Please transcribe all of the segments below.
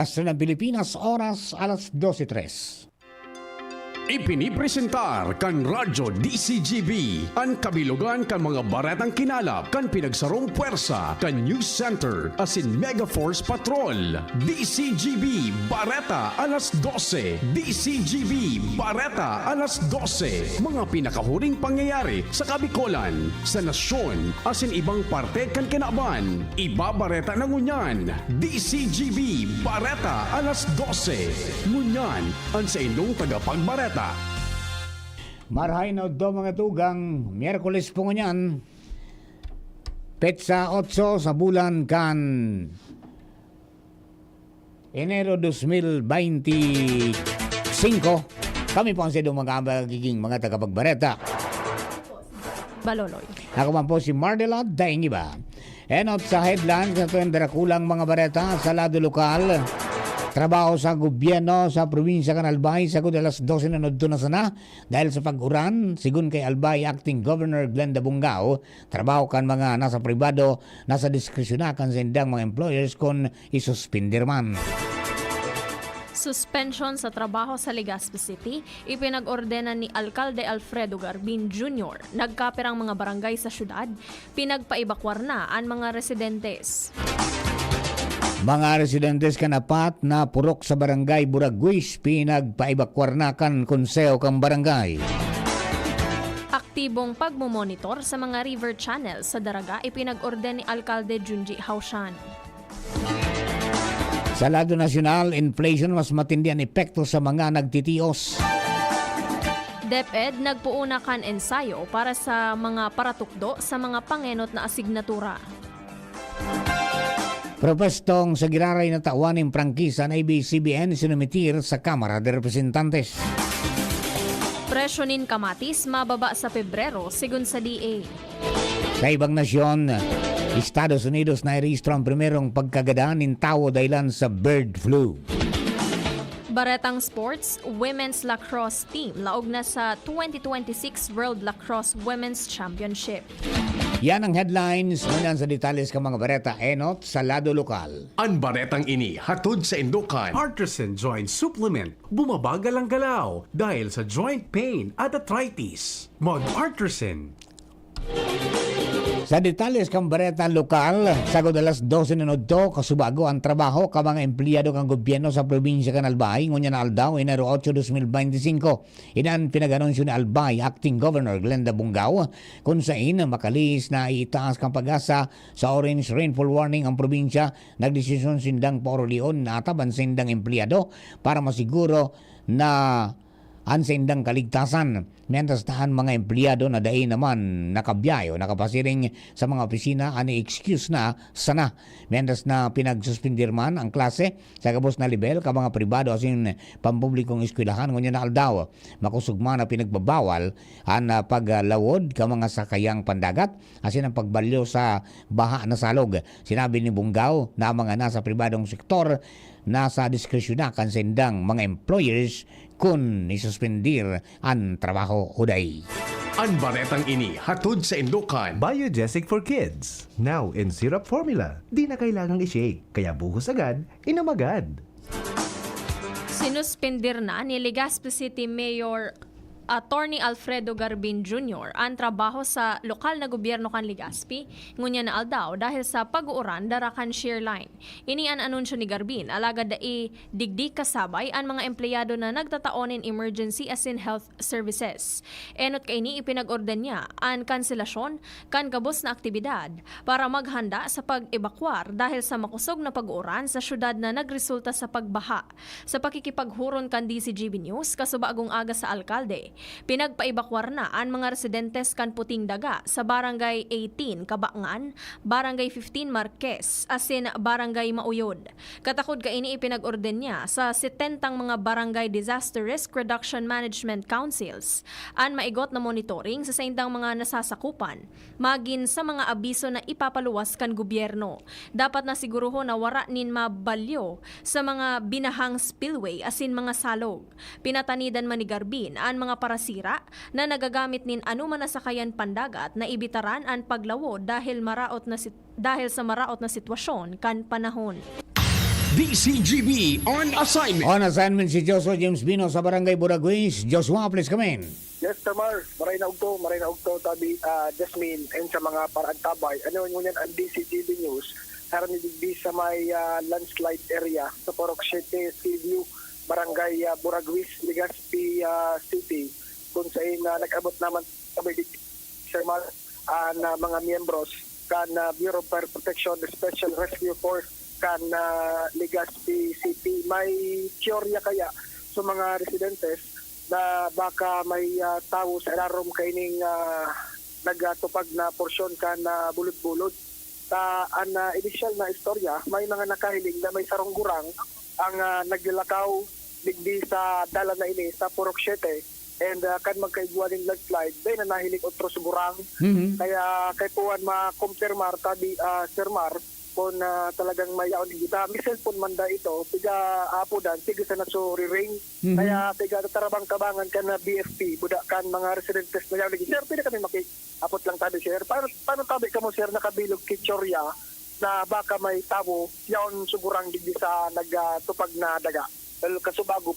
Astro ng Pilipinas, oras alas 12:03. Ipinipresentar kan Radyo DCGB ang kabilugan kan mga baretang kinalap kan pinagsarong puwersa kan News Center asin Mega Force Patrol. DCGB Bareta alas 12. DCGB Bareta alas 12. Mga pinakahuring pangyayari sa Kabikolan, sa nasyon asin ibang parte kan kinaban. Ibabareta na ngunyan. DCGB Bareta alas 12. Ngunyan ang sa inyong tagapagbareta. Marhay na do mga tugang, Miyerkules po ngunyan, petsa 8 sa bulan kan Enero 2025. Kami po ang sa mga magiging mga tagapagbareta. Baloloy. Ako man po si Mardelot Daingiba. Enot sa headlines na ito yung darakulang mga bareta sa lado lokal. Trabaho sa gobyerno sa probinsya kan Albay sagod alas 12 na nodto na sana dahil sa pag-uran sigun kay Albay Acting Governor Glenda Bungao, trabaho kan mga nasa pribado nasa diskresyon kan sa indang mga employers kon isuspindir man. Suspension sa trabaho sa Legazpi City, ipinag-ordena ni Alcalde Alfredo Garbin Jr. Nagkapirang mga barangay sa syudad, pinagpaibakwar na ang mga residentes. Mga residentes kanapat na purok sa barangay Buraguis pinagpaibakwar na kan konseho kang barangay. Aktibong pagmumonitor sa mga river channel sa Daraga, ipinag-orden ni Alcalde Junji Haushan. Sa lado nasyonal, inflation mas matindi ang epekto sa mga nagtitios. DepEd nagpuuna kan ensayo para sa mga paratukdo sa mga pangenot na asignatura. Propestong sa giraray na tawan ng prangkisa na ABS-CBN sinumitir sa Kamara de Representantes. Presyo nin kamatis mababa sa Pebrero, sigun sa DA. Sa ibang nasyon, Estados Unidos na irehistro ang primerong pagkagadaan ng tao dahilan sa bird flu. Baretang Sports, Women's Lacrosse Team laog na sa 2026 World Lacrosse Women's Championship. Yan ang headlines. Ngunyan sa detalles ka mga bareta, enot sa lado lokal. Ang baretang ini hatod sa Indukan. Artisan Joint Supplement. Bumabagal ang galaw dahil sa joint pain at arthritis. Mag-Artisan. Sa detalles kang bareta lokal, sagod alas 12 na nodto, kasubago ang trabaho ka mga empleyado kang gobyerno sa probinsya kan Albay, ngunya na aldaw, Enero 8, 2025. Inan pinag-anunsyo ni Albay, Acting Governor Glenda Bungao, kung saan makalis na itaas kang pag-asa sa orange rainfall warning ang probinsya, nagdesisyon sindang Poro Leon na taban sindang empleyado para masiguro na ang sindang kaligtasan. Mientras tahan mga empleyado na dahi naman nakabiyayo, nakapasiring sa mga opisina, ani excuse na sana. Mientras na pinagsuspindir man ang klase sa kabos na level ka mga pribado asin pampublikong eskwelahan, ngunya na aldaw makusugma na pinagbabawal ang paglawod ka mga sakayang pandagat asin ang pagbalyo sa baha na salog. Sinabi ni Bungao na mga nasa pribadong sektor nasa diskresyon na kan sindang mga employers kung isuspindir ang trabaho huday. Ang baretang ini hatod sa Indukan. Biogesic for Kids. Now in syrup formula. Di na kailangang i-shake. Kaya buhos agad, inom agad. Sinuspindir na ni Legazpi City Mayor Attorney Alfredo Garbin Jr. ang trabaho sa lokal na gobyerno kan Legazpi, ngunya na aldaw dahil sa pag-uuran darakan shear line. Ini ang anunsyo ni Garbin, alagad da digdig kasabay ang mga empleyado na nagtataonin emergency asin health services. Enot kay ni ipinag-orden niya ang kanselasyon kan kabos na aktibidad para maghanda sa pag-ebakwar dahil sa makusog na pag-uuran sa syudad na nagresulta sa pagbaha. Sa pakikipaghuron kan DCGB News, kasubagong aga sa alkalde, pinagpaibakwar na ang mga residentes kan Puting Daga sa Barangay 18 Kabangan, Barangay 15 Marquez, asin Barangay Mauyod. Katakod kaini ipinag-orden niya sa 70 mga Barangay Disaster Risk Reduction Management Councils ang maigot na monitoring sa saindang mga nasasakupan, magin sa mga abiso na ipapaluwas kan gobyerno. Dapat na siguruho na wara nin mabalyo sa mga binahang spillway asin mga salog. Pinatanidan man ni Garbin ang mga parasira na nagagamit nin anuman na sakayan pandagat na ibitaran ang paglawo dahil sa maraot na sitwasyon kan panahon. DCGB on assignment. On assignment si Joshua James Bino sa Barangay Buraguis. Joshua, please come in. Yes, Tamar. Maray na ugto, tabi, Jasmine, and sa mga paraantabay. Ano yun yan ang DCTV News. Karan digdi sa may landslide area sa Poroc City, Seaview, Barangay Buraguis, Legazpi City. Kung saan nag-abot naman kami digdi sa na mga miyembros kan Bureau of Fire Protection, Special Rescue Force, kan Legazpi City. May teorya kaya sa mga residentes na baka may tao sa ilarom kaining nagtupag na porsyon kan bulot-bulot. Ang initial na istorya, may mga nakahiling na may sarunggurang ang naglakaw digdi sa dala na ini sa Poroc City. And kan magkaigwaling landslide, dahil na nahiling otro sigurang. Kaya kay puwan ma-confirmar tabi Sir Mar, kung talagang may yaon kita. May cellphone man da ito, tiga apo dan, tiga sa nasuriring. Kaya tiga tarabang kabangan ka na BFP, buda kan mga residentes na yaon. Sir, pwede kami maki-apot lang tabi, sir. Paano tabi ka mo, sir, nakabilog kitsorya na baka may tabo, yaon sigurang digdi sa nagtupag na daga? Well, kaso bago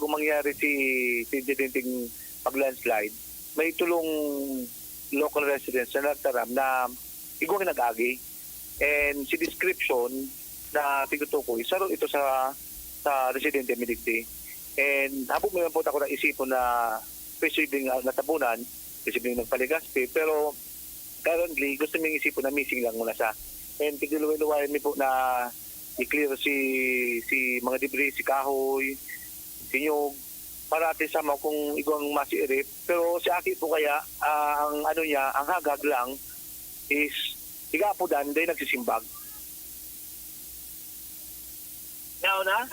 mangyari si incidenting pag-landslide, may tulong local residents na nagtaram na igwang nag-agi. And si description na tigutukoy, saro ito sa residente Midigti. And habang may po ako na isipon na posibleng natabunan, posibleng nagpaligaspi, pero currently gusto niyong isipon na missing lang muna sa. And tiguluwi-luwayan niyo po na i-clear si mga debris, si kahoy, si nyug, para atin sama kung igwang masiirip. Pero si Aki po kaya, ang hagag lang is igapudan, dahil nagsisimbag. Yaw na?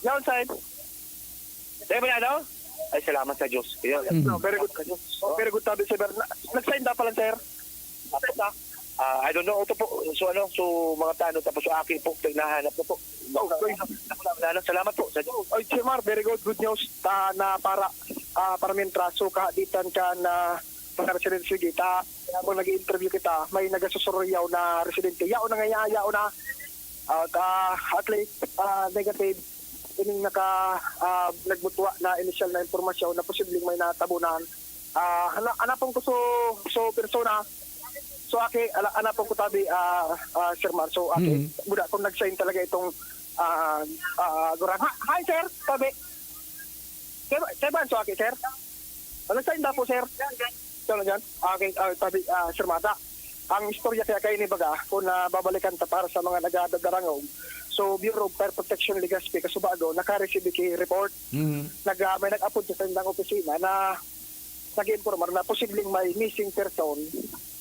Yaw, side. Dahil ba na, Ay, salamat sa Diyos. No, very good. Very good tabi, sir. Nag-sign na pala, sir. I don't know, ito po. So mga tanong, tapos so Aki po, nahanap na po. Salamat po sa Diyos. Oy, Sir Mar, very good. Good news na para mientras so kahaditan ka na mga residente sige kung nag-i-interview kita may nagasusuryaw na residente yao na at least negative ining nagbutwa na initial na impormasyon na posibleng may natabunan hanapon ko so persona so hanapon ko tabi Sir Mar so buda kung nag-sign talaga itong gurang hi sir tabi sir ban so sir nag-sign na po sir so dyan tabi Sir Mata ang istorya kaya kayo ni Baga kung babalikan ta para sa mga nagadadarangog. So Bureau of Fire Protection Legazpi Casubago naka-receive kay report may nag-upload sa sandang opisina na nag-informer na posibleng may missing person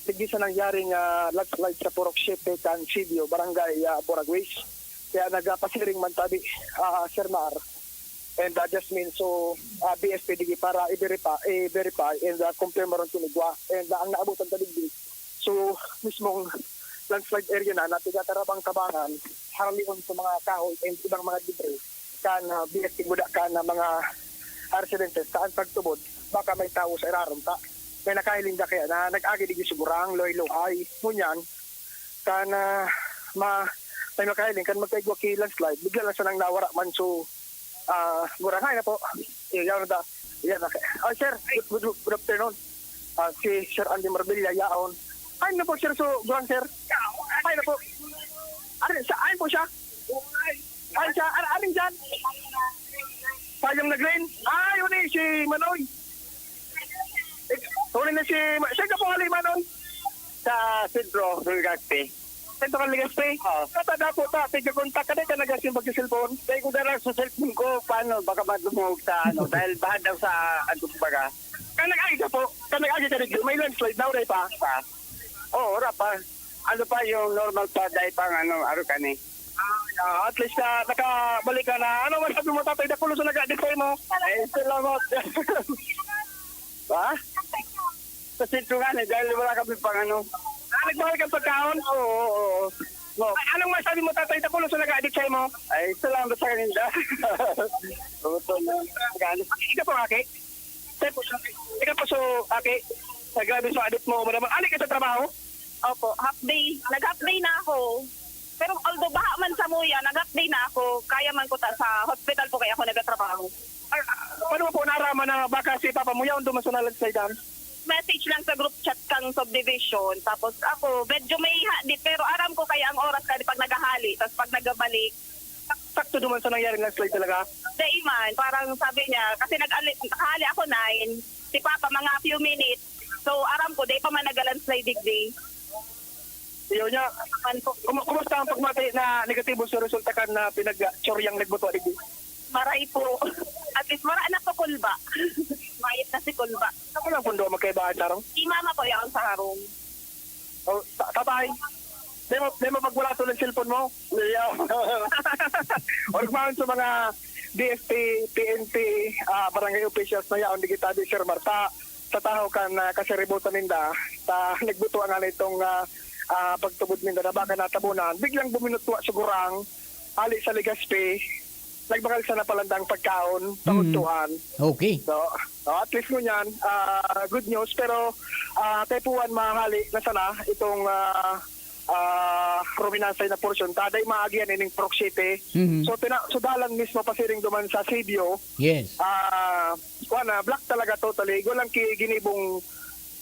digdi sa nangyaring landslide sa Poroc City, Seaview, Barangay Buraguis. Kaya nagpasiring man tabi Sir Mar and Jasmine so BSP digi para i-verify and confirm ron tinigwa and ang naabutan ta digdi so mismong landslide area na natigatarabang kabangan haramion sa mga kahoy and ibang mga debris kan BSP buda kan mga residentes saan pagtubod baka may tao sa irarom ta may nakahiling da kaya na nag-agi digi sigurang loy-lohay munyan kan may makahiling kan magkaigwa ki landslide bigla lang sa nang nawara man so murang na po. Yan na. Yan na. Sir, good afternoon. Si Sir Andy Marbella yaon. Ay na po sir so gurang sir. Ay na po. Ay po siya. Ay siya aring diyan. Sayang nag-rain. Yun si Manoy. Tuloy na si ka po hali Manoy. Sa Centro Legazpi. Ito kang Legazpi? Katada po ta, tigkakontak ka na nagasin pag-cellphone. Dahil ko darang sa cellphone ko, paano, baka madumog sa dahil bahad daw sa baga. Kanag-agi ka po, kanag-agi ka rin, may landslide na uray pa. Oo, ora pa. Ano pa yung normal pa, dahil pang aro ka ni. At least nakabalik ka na, ano man sabi mo tatay, nakulo sa nag-adipay mo. Salamat. Ha? Sa sentro nga, dahil wala kami pang nagbahal kang pagkaon? Oo. No. Anong masabi mo tatay tapulo sa nag-addict sa'yo mo? Ay, salamat sa kanila. Ika po, Aki? Ika po, so, Aki? Grabe sa addict mo. Alik ka sa trabaho? Opo, half day. Nag-half day na ako. Pero although baha man sa muya, nag-update na ako, kaya man ko sa hospital po kaya ako nagatrabaho. Paano mo po naraman na baka si Papa mo yaon duman sa nalandslidean? Message lang sa group chat kang subdivision, tapos ako, medyo may hadi, pero aram ko kaya ang oras ka pag naghahali, tapos pag nagabalik, Sakto duman sa nangyari landslide talaga. Daiman, parang sabi niya, kasi naghali ako 9, si Papa mga few minutes, so aram ko, day pa man nag-landslide digdi. Iyon niya, Man po, kumusta ang pagmati na negatibo sa resulta kan na pinag-tsoryang nagbuto digdi? maray po. At least mara na po kulba. Mayit na si kulba. Ako lang pundo magkaibaan sarong. Si Mama po yaon sa harong. Oh, tatay. Di mo pagwala to ng cellphone mo? Yeah. O nagmahon sa mga DFP, PNP, barangay officials na yaon digitabi Sir Marta sa tao kan kasiributan ninda ta nagbuto nga nitong pagtubod ninda na baka natabunan biglang buminutwa sigurang ali sa Legazpi nagbangal sa napalandang pagkaon taon-tuan. Okay. So, at least mo yan, good news. Pero, tepuan mahali na sana itong Ruminansay na portion. Taday maagian ining Proc City. Mhm. So, dalan mismo pasiring duman sa Sidio. Yes. Black talaga totally. Walang ginibong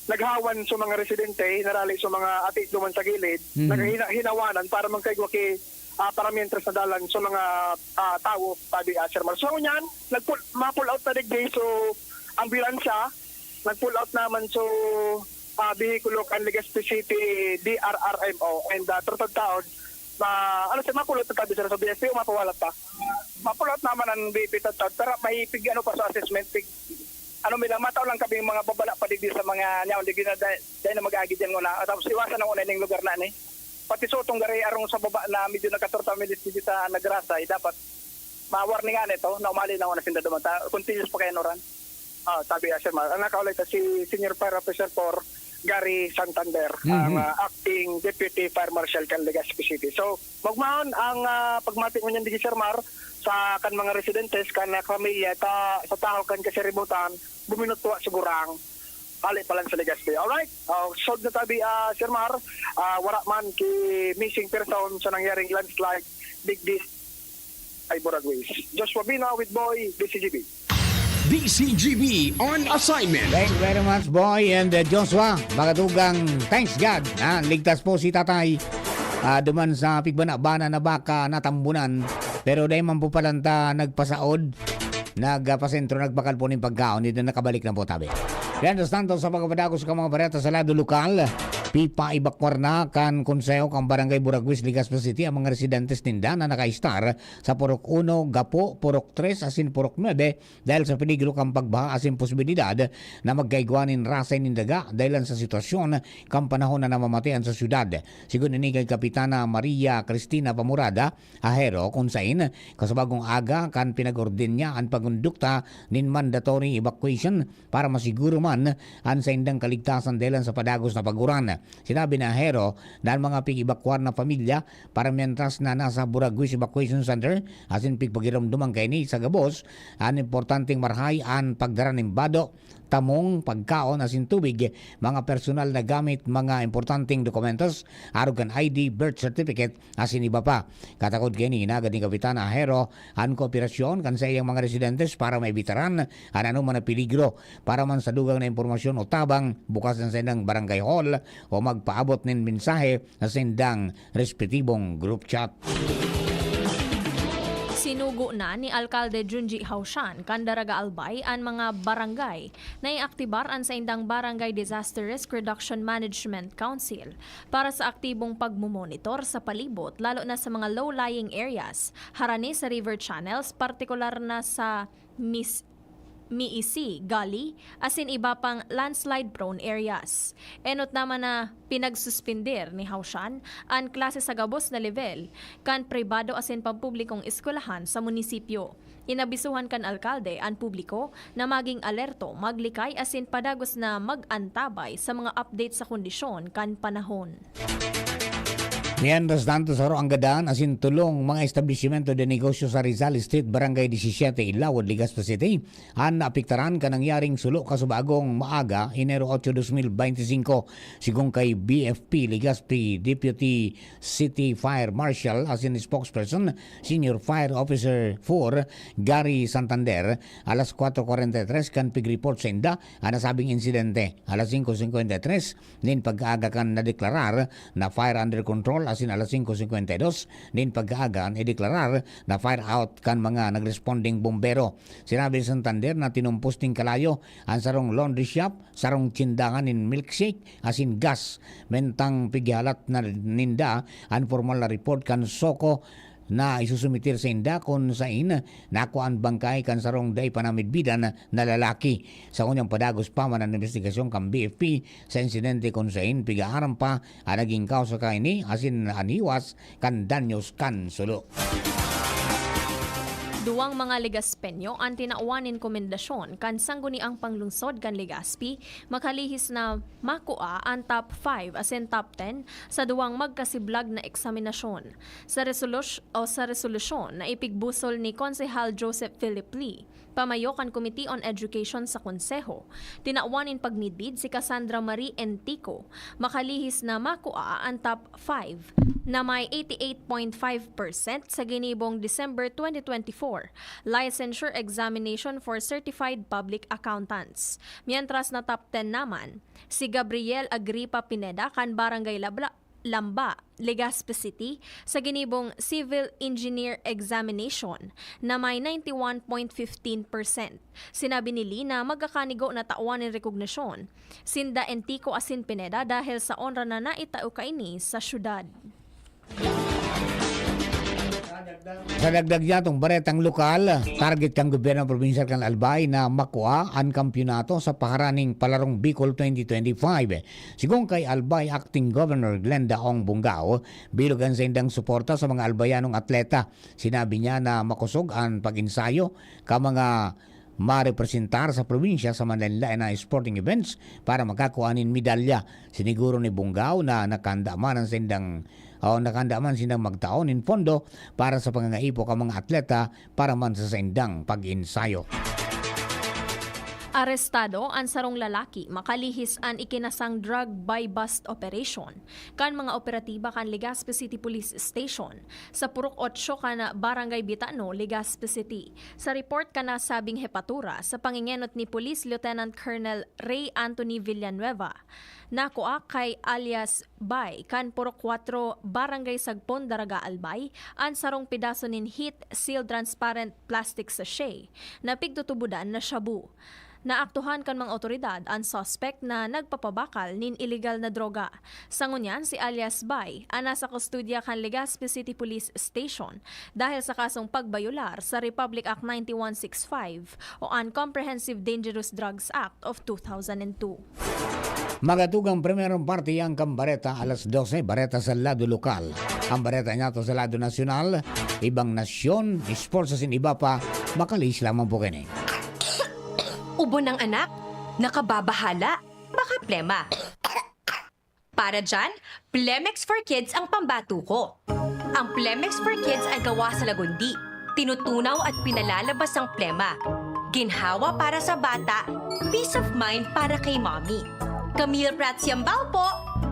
naghawan sa mga residente, narali sa mga atik duman sa gilid, naghinawanan para magkaigwa para mientras na dalan sa mga tao tabi Sir Mar. So yan, ma-pull out na digday so ambulansya, nag-pull out naman so vehikulo kan Legazpi City DRRMO and turtod taon ma-pull out na tabi sa BSP o mapawalat pa. Ma-pull out naman ang BP tatad pero mahipig pa sa assessment mataw lang kami mga babala pa digdi sa mga nyaon digdi na dahil na mag-agi dyan muna tapos iwasan ang unay ng lugar na ni. Pati so itong gari arong sa baba na medyo nakatorta minutes dito sa nagrasay, dapat ma-warningan ito na umali na ako na sindaduman. Continuous pa kayo noran. Tabi Sir Mar. Ang nakaulay si Senior Fire Officer for Gary Santander, ang acting Deputy Fire Marshal kan Legazpi City. So, magmahon ang pagmatik mo niyan di Sir Mar sa kan mga residentes, kan pamilya, sa tao kan kasiributan, buminutwa sigurang ali pa lang sa Legazpi. Alright? Solved na tabi, Sir Mar. Wala man ki missing person sa nangyaring landslide. Big this ay Buragways. Joshua Bina with Boy, DCGB. DCGB on assignment. Thank you very much, boy. And Joshua, magatugang thanks God. Ligtas po si tatay. Duman sa pigbana-bana na baka natambunan. Pero dahil man po palanta nagpasaod, nagpasentro, nagbakal po ng pagkaon. Dito nakabalik na po tabi. Yan, tanto sa pagpapadagos ka mga bareta sa lado lokal, pipa ibakwar na kan konseho kang barangay Buragwis, Legazpi City ang mga residentes tinda na naka-star sa Purok 1, Gapo, Purok 3, asin Purok 9 dahil sa peligro kang pagbaha asin posibilidad na magkaigwanin rasay nindaga dahil sa sitwasyon kang panahon na namamatayan sa syudad. Sigun ini kay Kapitana Maria Cristina Pamurada Ahero kung sain kasabagong aga kan pinag-ordin niya ang pagundukta nin mandatory evacuation para masiguro man ang sa indang kaligtasan dahil sa padagos na paguran. Sinabi na Ahero na ang mga pig-evacuar na pamilya para mientras na nasa Buragwis Evacuation Center asin pigpagiramduman kay ni sa gabos ang importanteng marhay ang pagdara ng bado, tamong, pagkaon asin tubig, mga personal na gamit, mga importanteng dokumentos, arugan ID, birth certificate asin iba pa. Katakod kay ni agad ni Kapitana Ahero ang kooperasyon kan sa iyang mga residentes para maibitaran ang anuman na peligro para man sa dugang na impormasyon o tabang bukas ng sendang barangay hall o magpaabot ng mensahe sa sendang respetibong group chat. Sinugo na ni Alkalde Junji Haushan kan Daraga Albay ang mga barangay na iaktibar ang sa indang Barangay Disaster Risk Reduction Management Council para sa aktibong pagmumonitor sa palibot lalo na sa mga low-lying areas, harani sa river channels, partikular na sa Miisi, Gali, asin iba pang landslide-prone areas. Enot naman na pinagsuspindir ni Haushan ang klase sa gabos na level kan pribado asin pampublikong eskwelahan sa munisipyo. Inabisuhan kan alkalde ang publiko na maging alerto, maglikay asin padagos na mag-antabay sa mga update sa kondisyon kan panahon. Mientras tanto, sa ang gadaan, asin tulong mga establishmento de negosyo sa Rizal Street, Barangay 17, Ilawod, Legazpi City, ang naapektaran ka nangyaring sulo kasubagong maaga, Enero 8, 2025, sigong kay BFP, Legazpi Deputy City Fire Marshal, asin spokesperson, Senior Fire Officer 4, Gary Santander, alas 4:43 kan pig-report sa inda, ang nasabing insidente. Alas 5:53, din pag-aaga kan nadeklarar na fire under control, asin alas 5:52 din pag-aagan ideklarar na fire out kan mga nagresponding bombero. Sinabi ni Santander na tinumpos ting kalayo ang sarong laundry shop, sarong tindahan in milkshake, asin gas, mentang pigyalat na ninda ang formal na report kan Soko na isusumitir sa inda kung sain nakuan bangkay kan sarong day panamidbidan na lalaki. Sa kanyang padagos pa man ang investigasyon kang BFP sa insidente kung sain pigaharam pa ang naging kausa kaini asin aniwas kan danyos kan sulo. Duwang mga Legaspenyo ang tinauwanin komendasyon kan sangguniang panglungsod kan Legazpi makalihis na makua ang top 5 asin top 10 sa duwang magkasiblag na eksaminasyon. Sa resolusyon na ipigbusol ni Konsehal Joseph Philip Lee, pamayo kan Committee on Education sa Konseho, tinauwanin pagmidbid si Cassandra Marie Entico makalihis na makua ang top 5 na may 88.5% sa ginibong December 2024 licensure examination for certified public accountants. Mientras na top 10 naman, si Gabriel Agripa Pineda kan Barangay Lamba, Legazpi City sa ginibong Civil Engineer Examination na may 91.15%. Sinabi ni Lee na magkakanigo na tauan ng rekognasyon sinda Entico asin Pineda dahil sa onra na naitao kaini sa syudad. Sa dagdag niya itong baretang lokal, target kang gobyerno provincial kan Albay na makuha ang kampyonato sa pakaraning palarong Bicol 2025. Sigong kay Albay Acting Governor Glenda Ong Bungao, bilogan sa indang suporta sa mga albayanong atleta. Sinabi niya na makusog ang pag-insayo ka mga marepresentar sa probinsya sa manlain na sporting events para makakuhanin medalya. Siniguro ni Bungao na nakandaman ang sindang magtaon in pondo para sa pangangaipo ka mga atleta para man sa sindang pag-insayo. Arestado ang sarong lalaki makalihis an ikinasang drug buy bust operation kan mga operatiba kan Legazpi City Police Station sa Purok 8 kan Barangay Bitano, Legazpi City. Sa report kan nasabing hepatura sa pangingenot ni Police Lieutenant Colonel Ray Anthony Villanueva, nakuha kay alias Bay kan Purok 4 Barangay Sagpon, Daraga, Albay ang sarong pidaso nin heat sealed transparent plastic sachet na pigtutubudan na shabu. Naaktuhan kan mga otoridad ang suspect na nagpapabakal nin illegal na droga. Sangunyan si alias Bay ana sa kustudya kan Legazpi City Police Station dahil sa kasong pagbayular sa Republic Act 9165 o Uncomprehensive Dangerous Drugs Act of 2002. Magatugang primerong party ang Kambareta alas 12, Bareta sa lado lokal. Ang Bareta niya to sa lado nasyonal, ibang nasyon, sports asin iba pa, makalis lamang po kini. Ubo ng anak, nakababahala, baka plema. Para dyan, Plemex for Kids ang pambato ko. Ang Plemex for Kids ay gawa sa lagundi, tinutunaw at pinalalabas ang plema. Ginhawa para sa bata, peace of mind para kay mommy. Camille Prats Yambao po,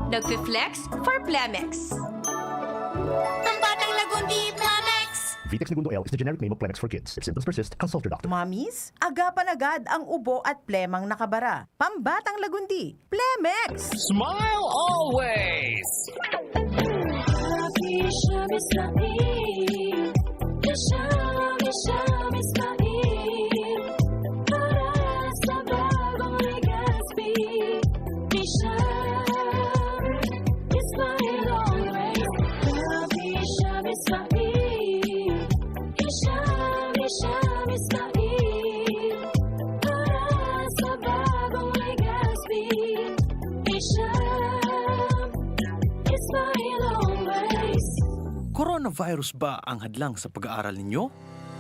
nagfi-flex for Plemex. Ang batang lagundi, Plemex! Vitex Segundo L is the generic name of Plemex for kids. If symptoms persist, consult your doctor. Mamis, agapan agad ang ubo at plemang nakabara. Pambatang lagundi, Plemex! Smile always! Coronavirus ba ang hadlang sa pag-aaral ninyo?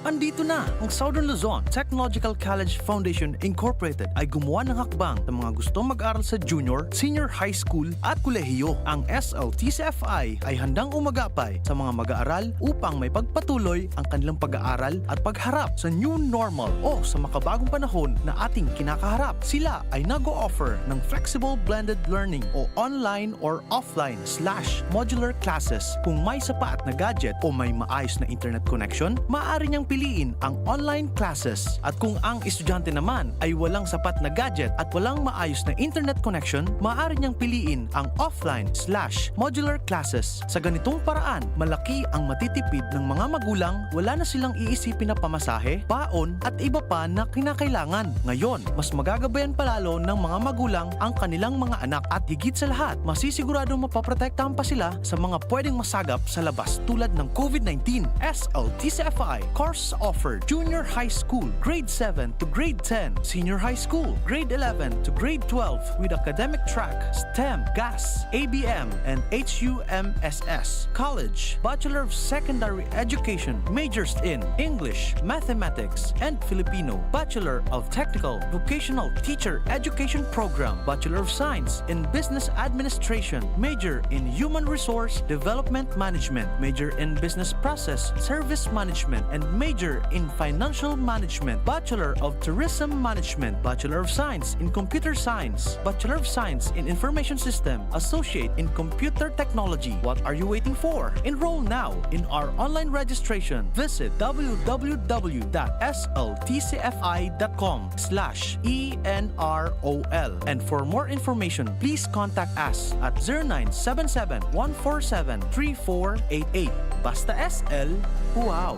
Andito na ang Southern Luzon Technological College Foundation Incorporated ay gumawa ng hakbang sa mga gustong mag-aral sa junior, senior high school at kolehiyo. Ang SLTCFI ay handang umagapay sa mga mag-aaral upang may pagpatuloy ang kanilang pag-aaral at pagharap sa new normal o sa makabagong panahon na ating kinakaharap. Sila ay nag-o-offer ng flexible blended learning o online or offline/modular classes. Kung may sapat na gadget o may maayos na internet connection, maaari niyang piliin ang online classes. At kung ang estudyante naman ay walang sapat na gadget at walang maayos na internet connection, maaari niyang piliin ang offline/modular classes. Sa ganitong paraan, malaki ang matitipid ng mga magulang, wala na silang iisipin na pamasahe, baon at iba pa na kinakailangan. Ngayon, mas magagabayan palalo ng mga magulang ang kanilang mga anak at higit sa lahat, masisiguradong mapaprotektahan pa sila sa mga pwedeng masagap sa labas tulad ng COVID-19. SLTCFI course offered Junior High School, Grade 7 to Grade 10, Senior High School, Grade 11 to Grade 12 with academic track, STEM, GAS, ABM, and HUMSS. College, Bachelor of Secondary Education, majors in English, Mathematics, and Filipino. Bachelor of Technical Vocational Teacher Education Program, Bachelor of Science in Business Administration, major in Human Resource Development Management, major in Business Process Service Management, and major in Financial Management, Bachelor of Tourism Management, Bachelor of Science in Computer Science, Bachelor of Science in Information System, Associate in Computer Technology. What are you waiting for? Enroll now in our online registration. Visit www.sltcfi.com/enrol. And for more information, please contact us at 0977-147-3488. Basta SL, wow!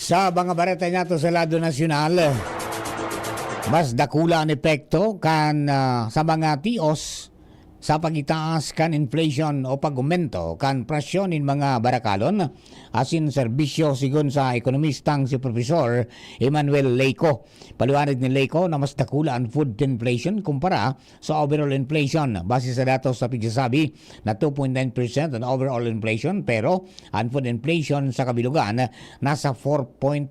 Sa mga bareta nato sa lado nasyonal, mas dakula ang epekto kan sa mga tios sa pagitaas kan inflation o pag-aumento kan presyon in mga barakalon asin serbisyo sigon sa ekonomistang si Profesor Emmanuel Leyco. Paliwanag ni Leyco na mas dakula ang food inflation kumpara sa overall inflation base sa datos sa pigsasabi na 2.9% ang overall inflation pero ang food inflation sa kabilugan nasa 4.4%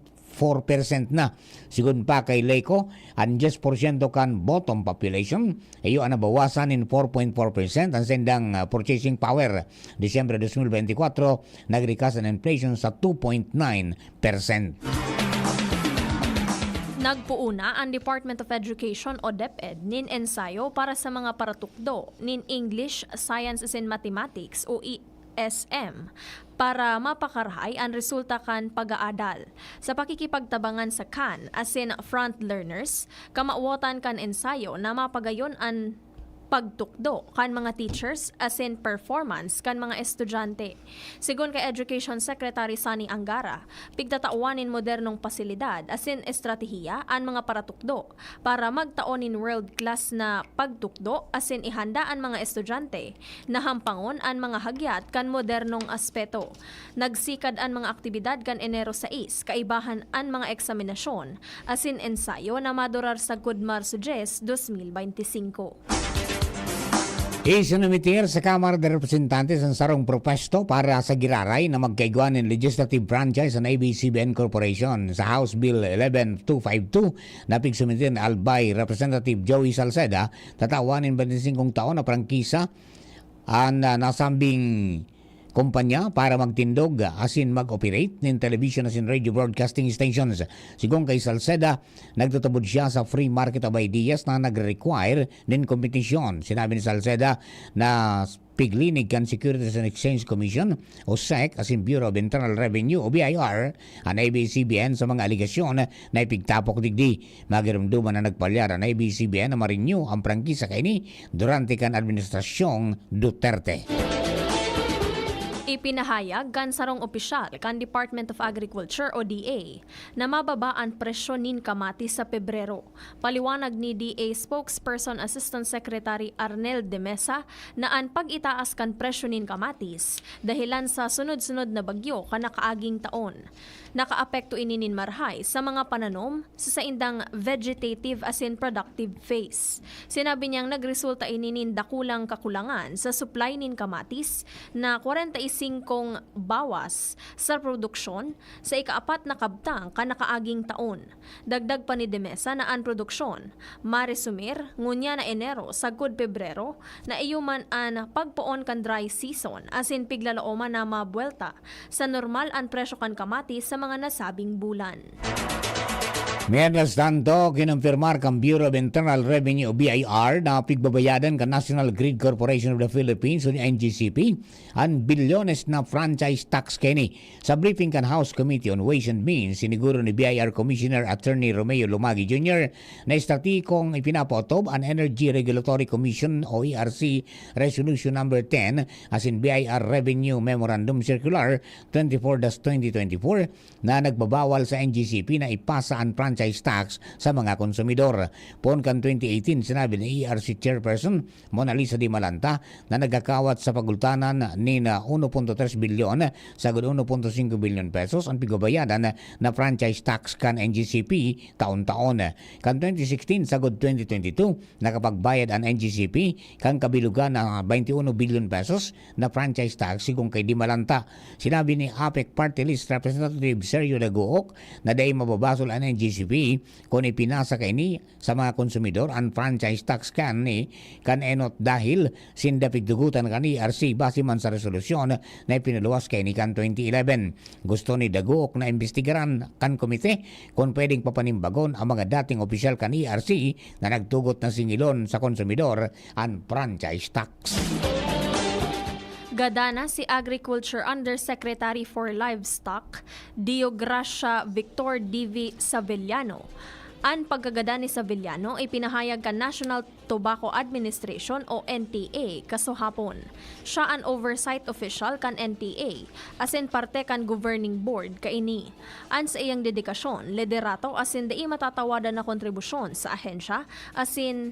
na. Sigun pa kay Leyco, ang 10% kan bottom population, iyo ang nabawasan in 4.4% ang sendang purchasing power. Disyembre 2024, nagrikas ang inflation sa 2.9%. Nagpuuna ang Department of Education o DepEd nin ensayo para sa mga paratukdo nin English, Sciences and Mathematics o ESM para mapakarahay ang resulta kan pag-aadal. Sa pakikipagtabangan sa CAN, asin front learners, kamauotan kan ensayo na mapagayon ang pagtukdo kan mga teachers asin performance kan mga estudyante. Sigon kay Education Secretary Sunny Angara, pigtatauanin modernong pasilidad asin estratehiya ang mga paratukdo para magtaonin world-class na pagtukdo asin ihanda ang mga estudyante na hampangon ang mga hagyat kan modernong aspeto. Nagsikad ang mga aktibidad kan Enero 6, kaibahan ang mga eksaminasyon asin ensayo na madurar sa Marso 10, 2025. Isinumitir sa Kamara de Representantes ang sarong propesto para sa giraray na magkaiguan ng legislative franchise ng ABS-CBN Corporation sa House Bill 11252 na pigsumitir na Albay Representative Joey Salceda tatawanin 25 taon na prangkisa ang nasambing kumpanya para magtindog asin mag-operate ng television asin radio broadcasting stations. Sigong kay Salceda, nagtutabod siya sa free market of ideas na nag-require ng kompetisyon. Sinabi ni Salceda na piglinig kan Securities and Exchange Commission o SEC asin Bureau of Internal Revenue o BIR ang ABS-CBN sa mga aligasyon na ipigtapok digdi. Magiramduman na nagpalyar ang ABS-CBN na ma-renew ang prangkisa kaini durante kan administrasyong Duterte. Ipinahayag gan sarong opisyal kan Department of Agriculture o DA na mababa ang presyo nin kamatis sa Pebrero. Paliwanag ni DA spokesperson Assistant Secretary Arnel de Mesa na ang pag-itaas kan presyo nin kamatis dahilan sa sunod-sunod na bagyo kanakaaging taon. Nakaapekto ini nin marhay sa mga pananom sa saindang vegetative asin productive phase. Sinabi niyang nagresulta ini nin dakulang kakulangan sa supply nin kamatis na 45 bawas sa produksyon sa ikaapat na kabtang kanakaaging taon. Dagdag pa ni Demesa na ang produksyon maresumir ngunya na Enero sagud Pebrero na iyuman an pagpuon kan dry season asin piglalaoman na mabuelta sa normal ang presyo kan kamatis sa mga nasabing bulan. Mientras tanto, kinumpirmar kang Bureau of Internal Revenue o BIR na pigbabayadan ka National Grid Corporation of the Philippines o NGCP ang bilyones na franchise tax kini. Sa briefing kan House Committee on Ways and Means, siniguro ni BIR Commissioner Attorney Romeo Lumagi Jr. na estratikong ipinapotob ang Energy Regulatory Commission o ERC Resolution number 10 as in BIR Revenue Memorandum Circular 24-2024 na nagbabawal sa NGCP na ipasa ang franchise tax sa mga konsumidor. Poon kan 2018, sinabi ni ERC Chairperson Mona Lisa Di Malanta na nagkakawat sa pagultanan ni na 1.3 bilyon sagud 1.5 bilyon pesos ang pigbabayadan na franchise tax kan NGCP taon-taon. Kan 2016 sagud 2022 nakapagbayad ang NGCP kan kabilugan na 21 bilyon pesos na franchise tax sigong kay Di Malanta. Sinabi ni APEC Party List Representative Sergio Daguok na dahil mababasol ang NGCP kung ipinasa kay ni sa mga konsumidor ang franchise tax kan enot dahil sinda pigdugutan kan ni ERC base man sa resolusyon na ipinaluwas kay ni kan 2011. Gusto ni Daguok na imbestigaran kan komite kung pwedeng papanimbagon ang mga dating opisyal kan ERC na nagtugot na singilon sa konsumidor ang franchise tax. Gadana si Agriculture Undersecretary for Livestock, Diogracia Victor D.V. Savellano. Ang pagkagada ni Savellano ay pinahayag ka National Tobacco Administration o NTA kasuhapon. Siya ang oversight official kan NTA, asin parte kan governing board kaini. An sa iyang dedikasyon, liderato asin dai matatawadan na kontribusyon sa ahensya, asin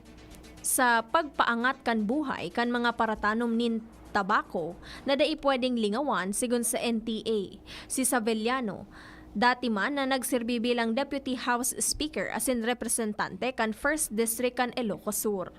sa pagpaangat kan buhay kan mga paratanom nin tabako na dai pwedeng lingawan sigon sa NTA. Si Savellano dati man na nagserbi bilang Deputy House Speaker asin representante kan 1st District kan Ilocos Sur.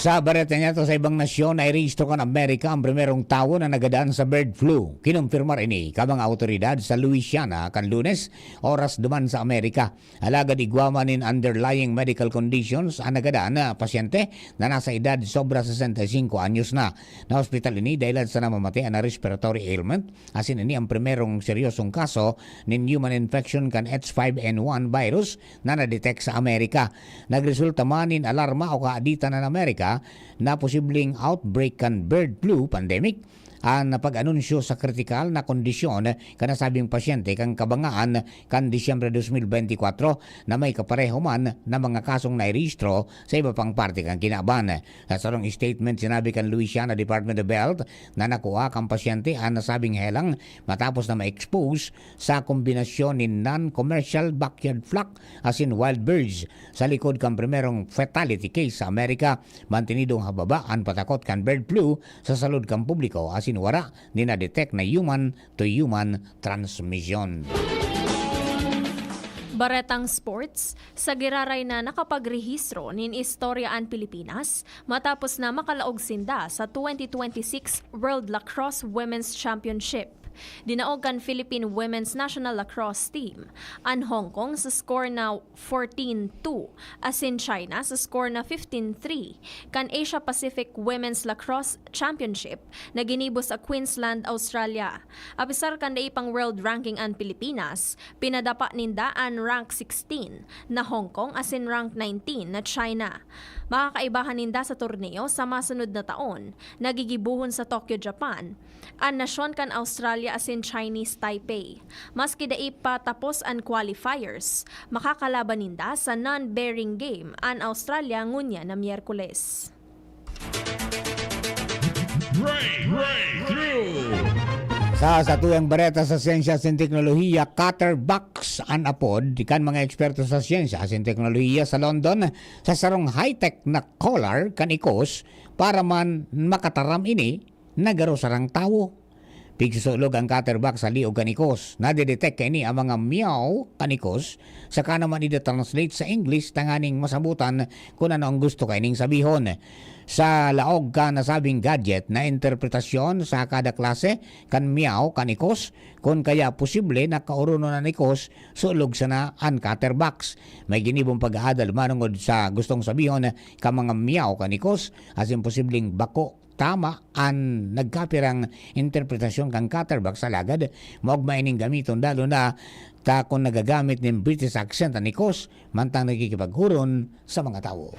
Sa bareta niya to sa ibang nasyon ay rehistro kan Amerika ang primerong tao na nagadaan sa bird flu. Kinumpirmar ini ka mga autoridad sa Louisiana kan Lunes, oras duman sa Amerika. Alagad igwaman in underlying medical conditions ang nagadaan na pasyente na nasa edad sobra 65 anyos na. Na hospital ini dahil sa namamatay na respiratory ailment. Asin ini ang primerong seryosong kaso nin human infection kan H5N1 virus na na-detect sa Amerika. Nagresulta man in alarma o kaaditan ng Amerika na posibleng outbreak kan bird flu pandemic ang napag-anunsyo sa kritikal na kondisyon kanasabing pasyente kang kabangaan kan Disyembre 2024 na may kapareho man na mga kasong nairehistro sa iba pang parte kang kinaban. Sa sarong statement, sinabi kan Louisiana Department of Health na nakuha kang pasyente ang nasabing helang matapos na ma-expose sa kombinasyon ni non-commercial backyard flock as in wild birds. Sa likod kang primerong fatality case sa Amerika, mantinidong hababa ang patakot kan bird flu sa salud kang publiko as wara ni na-detect na human-to-human transmission. Baretang sports, sa giraray na nakapagrehistro nin istorya ang Pilipinas matapos na makalaog sinda sa 2026 World Lacrosse Women's Championship. Dinaog kan Philippine Women's National Lacrosse Team ang Hong Kong sa score na 14-2, asin China sa score na 15-3 kan Asia Pacific Women's Lacrosse Championship na ginibo sa Queensland, Australia. Apisar kan daipang world ranking ang Pilipinas, pinadapa ninda ang rank 16 na Hong Kong asin rank 19 na China. Makakaibahan ninda sa torneo sa masunod na taon, nagigibuhon sa Tokyo, Japan, ang nasyon kan Australia asin Chinese Taipei. Maski dai pa tapos ang qualifiers, makakalaban ninda sa non-bearing game ang Australia ngunya na Miyerkules. Sa tuyang bareta sa siyensya at teknolohiya, Cutterbox ang apod kan mga eksperto sa siyensya at teknolohiya sa London sa sarong high-tech na collar kan ikos para man makataram ini nagaro sarang tawo. Pigsusulog ang cutterback sa liog kanikos. Nadidetect kay ni ang mga meow kanikos saka naman i-translate sa English tanganing masabutan kung ano ang gusto kay ning sabihon. Sa laog ka nasabing gadget na interpretasyon sa kada klase kan meow kanikos kung kaya posible na kauruno na nikos sulog sa na ang cutterbacks. May ginibong pag-aadal manungod sa gustong sabihon ka mga meow kanikos as imposibleng bako tama ang nagkapirang interpretasyon kang cutterback sa lagad maugmay ning gamiton lalo na ta kung nagagamit ng British accent ang nikos mantang nagkikipaghuron sa mga tao.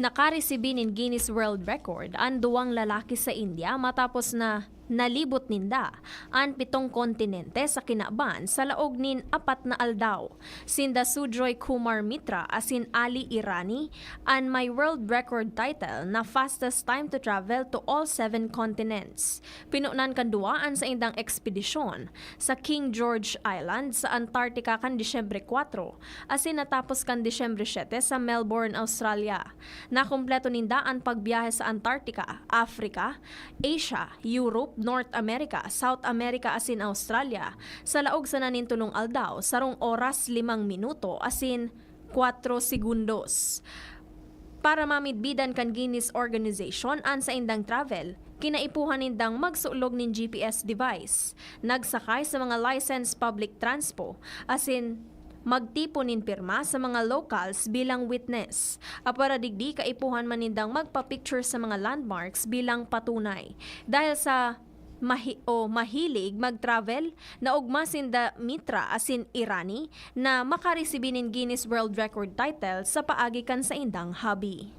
Nakaresibi nin Guinness World Record ang duwang lalaki sa India matapos na nalibot ninda ang 7 kontinente sa kinaban sa laog nin 4 na aldaw. Sinda Sujoy Kumar Mitra asin Ali Irani ang may world record title na fastest time to travel to all 7 continents. Pinunan kanduaan sa indang ekspedisyon sa King George Island sa Antarctica kan Disyembre 4 asin natapos kan Disyembre 7 sa Melbourne, Australia. Nakumpleto ninda ang pagbiyahe sa Antarctica, Africa, Asia, Europe, North America, South America asin Australia sa laog sa nanintulong aldaw sarong oras 5 minuto asin 4 segundos. Para mamidbidan kan Guinness Organization an sa indang travel, kinaipuhan nindang magsulog nin GPS device, nagsakay sa mga licensed public transpo asin magtipo nin pirma sa mga locals bilang witness. Para digdi kaipuhan manindang magpa-picture sa mga landmarks bilang patunay. Dahil sa mahilig mag-travel na ugma sinda Mitra asin Irani na makaresibin nin Guinness World Record title sa paagi kan sa indang hobby.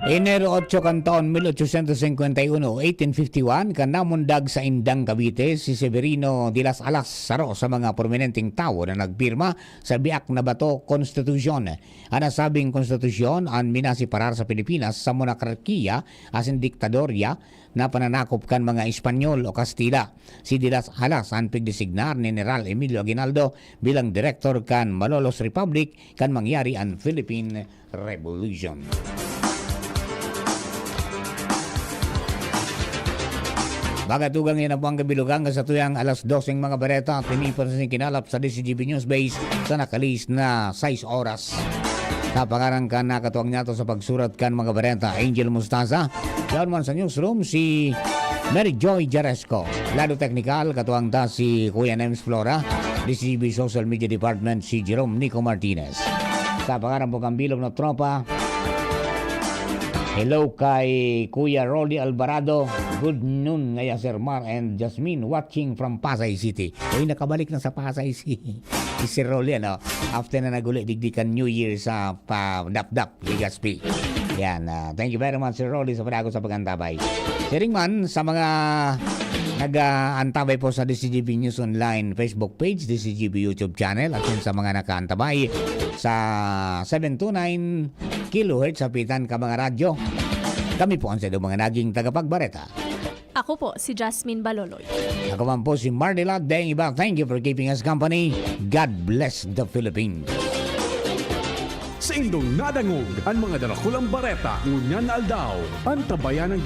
Enero 8 kan taon 1851, 1851, kan namundag sa Indang Cavite si Severino de las Alas saro sa mga prominenteng tao na nagpirma sa biak na bato konstitusyon. Ang nasabing konstitusyon ang minasiparar sa Pilipinas sa monarkiya asin diktadorya na pananakop kan mga Espanyol o Kastila. Si de las Alas ang pigdesignar ni General Emilio Aguinaldo bilang direktor kan Malolos Republic kan mangyari ang Philippine Revolution. Bagatugang yan ang buwang kabilugang sa tuyang alas 12 mga bareta at pinipon sa kinalap sa DCGB News Base sa nakalis na 6 oras. Sa pangarang ka nakatuwang niya sa pagsurat kan mga bareta Angel Mustaza. Doon man sa newsroom si Mary Joy Jaresco. Lado technical katuwang ta si Kuya Nems Flora. DCGB Social Media Department si Jerome Nico Martinez. Sa pangarang bukang bilog na tropa, hello kay Kuya Rolly Alvarado. Good noon ngaya Sir Mar and Jasmine watching from Pasay City. Uy, nakabalik na sa Pasay City. Si Sir Rolly, ano? After na naguli digdikan New Year sa Dap-Dap, Ligaspi. Yan, thank you very much Sir Rolly sa panagot sa pagantabay. Siring man sa mga nag-antabay po sa DCGB News Online Facebook page, DCGB YouTube channel at sa mga nakaantabay sa 729 kHz sa pitan ka mga radyo. Kami po ang sa mga naging tagapagbareta. Ako po si Jasmine Baloloy. Ako man po si Marnila Deng Iba. Thank you for keeping us company. God bless the Philippines. Sa indong nadangog ang mga darakulang bareta ngunyan aldaw ang tabayan ng